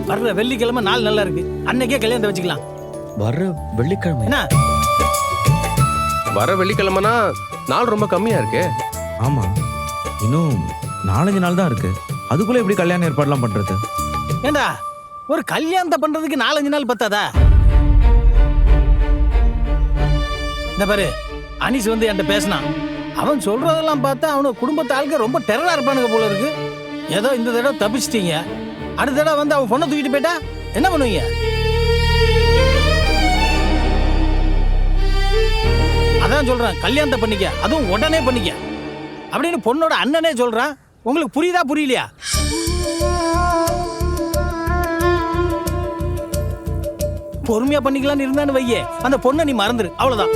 வர்ற வெள்ளிக்கிழமை நாள் நல்லா இருக்கு, அன்னைக்கே கல்யாணத்தை வச்சுக்கலாம். வர்ற வெள்ளிக்கிழமை என்ன? வர வெள்ளிக்கிழமைனா நாள் ரொம்ப கம்மியா இருக்கு. ஆமா, இன்னும் 4-5 நாள் தான் இருக்கு. அதுக்குள்ள எப்படி கல்யாண ஏற்பாடுலாம் பண்றது? ஏண்டா ஒரு கல்யாணத்தை பண்றதுக்கு 4-5 நாள் பத்தாதா? இந்த பாரு, அனீஸ் வந்து என்கிட்ட பேசினான். அவன் சொல்றதெல்லாம் பார்த்தா அவனு குடும்பத்து ஆளுக்கு ரொம்ப டெரரா இருப்பானுங்க போல இருக்கு. ஏதோ இந்த தடவை தப்பிச்சிட்டீங்க, அடுத்த தடவை வந்து அவன் பொண்ணை தூக்கிட்டு போயிட்டா என்ன பண்ணுவீங்க? அதான் சொல்றான், கல்யாணத்தை பண்ணிக்க, அதுவும் உடனே பண்ணிக்க அப்படின்னு பொண்ணோட அண்ணனே சொல்றான். உங்களுக்கு புரியுதா புரியலையா? பொறுமையா பண்ணிக்கலாம்னு இருந்தான்னு வையே, அந்த பொண்ணை நீ மறந்துரு, அவ்வளவுதான்.